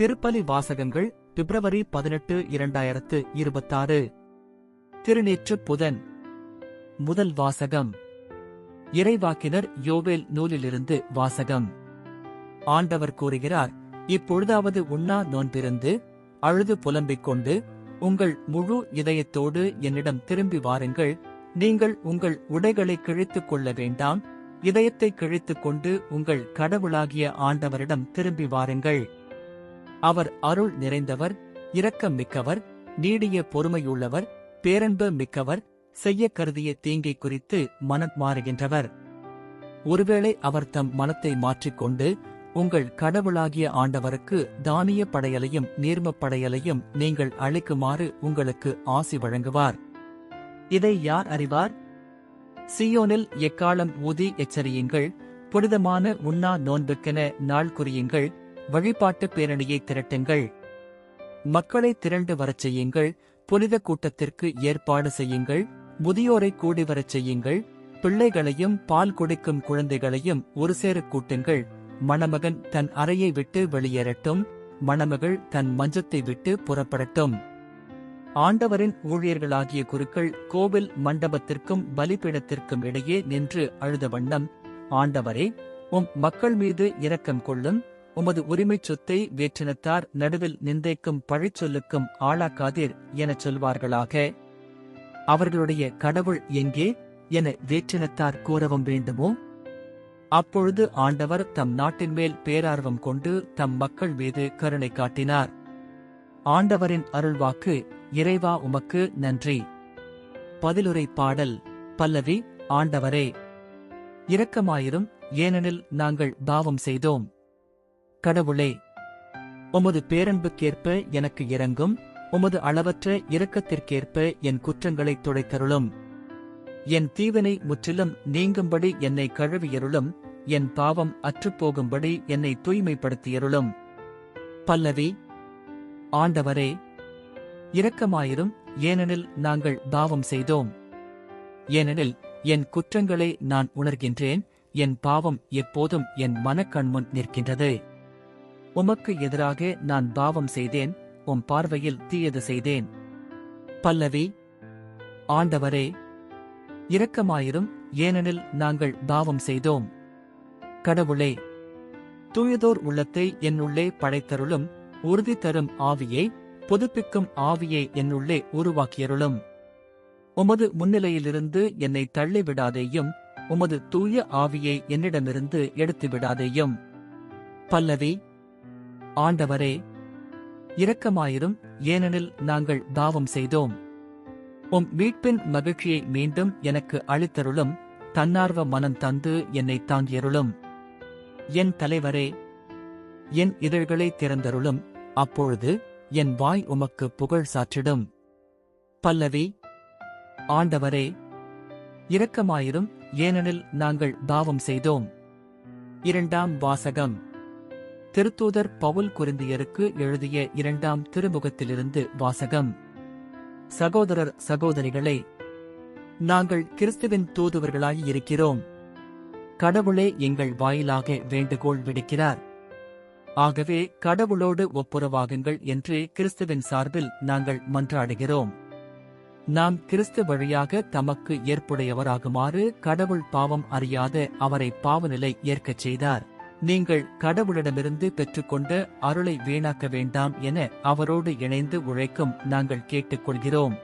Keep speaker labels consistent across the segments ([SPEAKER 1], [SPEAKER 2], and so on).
[SPEAKER 1] திருப்பலி வாசகங்கள் பிப்ரவரி 18 2026 திருநேற்று புதன். முதல் வாசகம் இறைவாக்கினர் யோவேல் நூலிலிருந்து வாசகம். ஆண்டவர் கூறுகிறார், இப்பொழுதாவது உண்ணா நோன்பிருந்து அழுது புலம்பிக் கொண்டு உங்கள் முழு இதயத்தோடு என்னிடம் திரும்பி வாருங்கள். நீங்கள் உங்கள் உடைகளை கிழித்துக் கொள்ள வேண்டாம். இதயத்தை கிழித்துக் கொண்டு உங்கள் கடவுளாகிய ஆண்டவரிடம் திரும்பி வாருங்கள். அவர் அருள் நிறைந்தவர், இரக்கம் மிக்கவர், நீடிய பொறுமையுள்ளவர், பேரன்பு மிக்கவர், செய்ய கருதிய தீங்கை குறித்து மனம் மாறுகின்றவர். ஒருவேளை அவர் தம் மனத்தை மாற்றிக்கொண்டு உங்கள் கடவுளாகிய ஆண்டவருக்கு தானிய படையலையும் நீர்மப் படையலையும் நீங்கள் அளிக்குமாறு உங்களுக்கு ஆசி வழங்குவார். இதை யார் அறிவார்? சீயோனில் எக்காலம் ஊதி எச்சரியுங்கள். புனிதமான உண்ணா நோன்புக்கென நாள் குறியுங்கள். வழிபாட்டு பேரணியை திரட்டுங்கள். மக்களை திரண்டு வரச் செய்யுங்கள். புனித கூட்டத்திற்கு ஏற்பாடு செய்யுங்கள். முதியோரை கூடி வரச் செய்யுங்கள். பிள்ளைகளையும் பால் குடிக்கும் குழந்தைகளையும் ஒருசேர கூட்டுங்கள். மணமகன் தன் அறையை விட்டு வெளியேறட்டும். மணமகள் தன் மஞ்சத்தை விட்டு புறப்படட்டும். ஆண்டவரின் ஊழியர்களாகிய குருக்கள் கோவில் மண்டபத்திற்கும் பலிபீடத்திற்கும் இடையே நின்று அழுத வண்ணம், ஆண்டவரே, உம் மக்கள் மீது இரக்கம் கொள்ளும். உமது உரிமைச் சொத்தை வேற்றினத்தார் நடுவில் நிந்தைக்கும் பழிச்சொல்லுக்கும் ஆளாக்காதீர் எனச் சொல்வார்களாக. அவர்களுடைய கடவுள் எங்கே என வேற்றினத்தார் கூறவும் வேண்டுமோ? அப்பொழுது ஆண்டவர் தம் நாட்டின் மேல் பேரார்வம் கொண்டு தம் மக்கள் மீது கருணை காட்டினார். ஆண்டவரின் அருள்வாக்கு. இறைவா, உமக்கு நன்றி. பதிலுரை பாடல். பல்லவி. ஆண்டவரே, இரக்கமாயிரும், ஏனெனில் நாங்கள் பாவம் செய்தோம். கடவுளே, உமது பேரன்புக்கேற்ப எனக்கு இரங்கும். உமது அளவற்ற இரக்கத்திற்கேற்ப என் குற்றங்களைத் துடைத்தருளும். என் தீவினை முற்றிலும் நீங்கும்படி என்னை கழுவியருளும். என் பாவம் அற்றுப்போகும்படி என்னை தூய்மைப்படுத்தியருளும். பல்லவி. ஆண்டவரே, இரக்கமாயிரும், ஏனெனில் நாங்கள் பாவம் செய்தோம். ஏனெனில் என் குற்றங்களை நான் உணர்கின்றேன். என் பாவம் எப்போதும் என் மனக்கண்முன் நிற்கின்றது. உமக்கு எதிராக நான் பாவம் செய்தேன். உம் பார்வையில் தீயது செய்தேன். பல்லவி. ஆண்டவரே, இரக்கமாயிரும், ஏனெனில் நாங்கள் பாவம் செய்தோம். கடவுளே, தூயதோர் உள்ளத்தை என்னுள்ளே படைத்தருளும். உறுதி தரும் ஆவியை, புதுப்பிக்கும் ஆவியை என்னுள்ளே உருவாக்கியருளும். உமது முன்னிலையிலிருந்து என்னை தள்ளிவிடாதேயும். உமது தூய ஆவியை என்னிடமிருந்து எடுத்துவிடாதேயும். பல்லவி. ஆண்டவரே, இரக்கமாயிரும், ஏனெனில் நாங்கள் பாவம் செய்தோம். உம் மீட்பின் மகிழ்ச்சியை மீண்டும் எனக்கு அளித்தருளும். தன்னார்வ மனம் தந்து என்னை தாங்கியருளும். என் தலைவரே, என் இதழ்களை திறந்தருளும். அப்பொழுது என் வாய் உமக்கு புகழ் சாற்றிடும். பல்லவி. ஆண்டவரே, இரக்கமாயிரும், ஏனெனில் நாங்கள் பாவம் செய்தோம். இரண்டாம் வாசகம். திருத்தூதர் பவுல் கொரிந்தியருக்கு எழுதிய 2ஆம் திருமுகத்திலிருந்து வாசகம். சகோதரர் சகோதரிகளே, நாங்கள் கிறிஸ்துவின் தூதுவர்களாய் இருக்கிறோம். கடவுளே எங்கள் வாயிலாக வேண்டுகோள் விடுக்கிறார். ஆகவே கடவுளோடு ஒப்புரவாகுங்கள் என்று கிறிஸ்துவின் சார்பில் நாங்கள் மன்றாடுகிறோம். நாம் கிறிஸ்து வழியாக தமக்கு ஏற்புடையவராகுமாறு கடவுள் பாவம் அறியாத அவரை பாவநிலை ஏற்கச் செய்தார். நீங்கள் கடவுளிடமிருந்து பெற்றுக்கொண்ட அருளை வீணாக்க வேண்டாம் என அவரோடு இணைந்து உழைக்கும் நாங்கள் கேட்டுக்கொள்கிறோம்.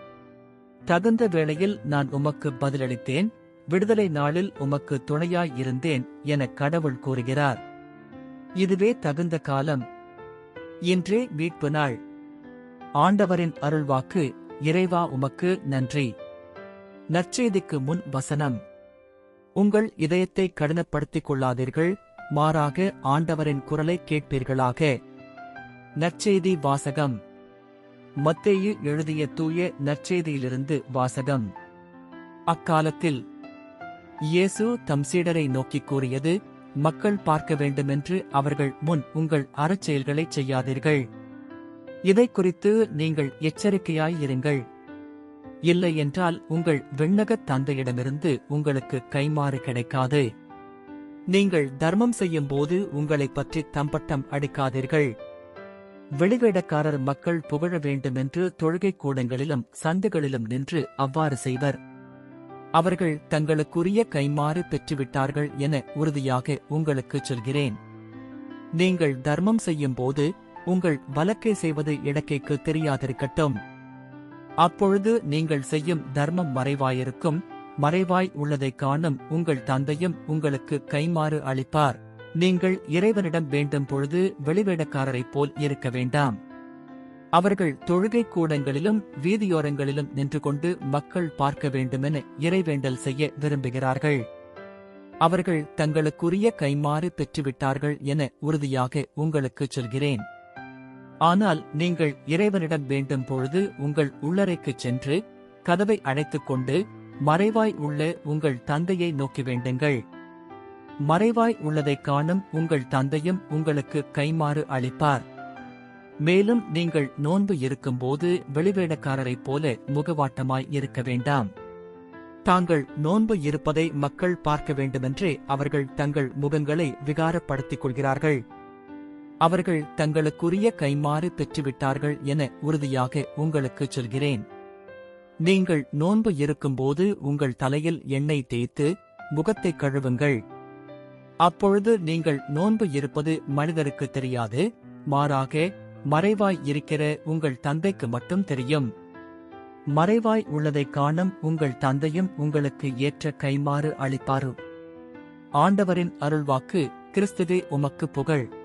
[SPEAKER 1] தகுந்த வேளையில் நான் உமக்கு பதிலளித்தேன். விடுதலை நாளில் உமக்கு துணையாய் இருந்தேன் என கடவுள் கூறுகிறார். இதுவே தகுந்த காலம். இன்றே மீட்பு நாள். ஆண்டவரின் அருள்வாக்கு. இறைவா, உமக்கு நன்றி. நற்செய்திக்கு முன் வசனம். உங்கள் இதயத்தை கடினப்படுத்திக் கொள்ளாதீர்கள். மாறாக ஆண்டவரின் குரலை கேட்பீர்களாக. நற்செய்தி வாசகம். மத்தேயு எழுதிய தூய நற்செய்தியிலிருந்து வாசகம். அக்காலத்தில் இயேசு தம் சீடரை நோக்கிக் கூறியது, மக்கள் பார்க்க வேண்டுமென்று அவர்கள் முன் உங்கள் அறச்செயல்களைச் செய்யாதீர்கள். இதை குறித்து நீங்கள் எச்சரிக்கையாயிருங்கள். இல்லையென்றால் உங்கள் விண்ணகத் தந்தையிடமிருந்து உங்களுக்கு கைமாறு கிடைக்காது. நீங்கள் தர்மம் செய்யும் போது உங்களைப் பற்றி தம்பட்டம் அடிக்காதீர்கள். வெளிவேடக்காரர் மக்கள் புகழ வேண்டுமென்று தொழுகைக் கூடங்களிலும் சந்துகளிலும் நின்று அவ்வாறு செய்வர். அவர்கள் தங்களுக்குரிய கைமாறு பெற்றுவிட்டார்கள் என உறுதியாக உங்களுக்குச் சொல்கிறேன். நீங்கள் தர்மம் செய்யும் போது உங்கள் வலக்கை செய்வது இடக்கைக்கு தெரியாதிருக்கட்டும். அப்பொழுது நீங்கள் செய்யும் தர்மம் மறைவாயிருக்கும். மறைவாய் உள்ளதைக் காணும் உங்கள் தந்தையும் உங்களுக்கு கைமாறு அளிப்பார். நீங்கள் இறைவனிடம் வேண்டும் பொழுது வெளிவேடக்காரரைப் போல் இருக்க வேண்டாம். அவர்கள் தொழுகைக் கூடங்களிலும் வீதியோரங்களிலும் நின்று கொண்டு மக்கள் பார்க்க வேண்டுமென இறைவேண்டல் செய்ய விரும்புகிறார்கள். அவர்கள் தங்களுக்குரிய கைமாறு பெற்றுவிட்டார்கள் என உறுதியாக உங்களுக்குச் சொல்கிறேன். ஆனால் நீங்கள் இறைவனிடம் வேண்டும் பொழுது உங்கள் உள்ளறைக்குச் சென்று கதவை அடைத்துக் கொண்டு மறைவாய் உள்ள உங்கள் தந்தையை நோக்கி வேண்டுங்கள். மறைவாய் உள்ளதைக் காணும் உங்கள் தந்தையும் உங்களுக்கு கைமாறு அளிப்பார். மேலும் நீங்கள் நோன்பு இருக்கும்போது வெளிவேடக்காரரைப் போல முகவாட்டமாய் இருக்க வேண்டாம். தாங்கள் நோன்பு இருப்பதை மக்கள் பார்க்க வேண்டுமென்றே அவர்கள் தங்கள் முகங்களை விகாரப்படுத்திக் கொள்கிறார்கள். அவர்கள் தங்களுக்குரிய கைமாறு பெற்றுவிட்டார்கள் என உறுதியாக உங்களுக்குச் சொல்கிறேன். நீங்கள் நோன்பு இருக்கும்போது உங்கள் தலையில் எண்ணெய் தேய்த்து முகத்தைக் கழுவுங்கள். அப்பொழுது நீங்கள் நோன்பு இருப்பது மனிதருக்கு தெரியாது, மாறாக மறைவாய் இருக்கிற உங்கள் தந்தைக்கு மட்டும் தெரியும். மறைவாய் உள்ளதைக் காணும் உங்கள் தந்தையும் உங்களுக்கு ஏற்ற கைமாறு அளிப்பாரு. ஆண்டவரின் அருள்வாக்கு. கிறிஸ்துவே உமக்கு புகழ்.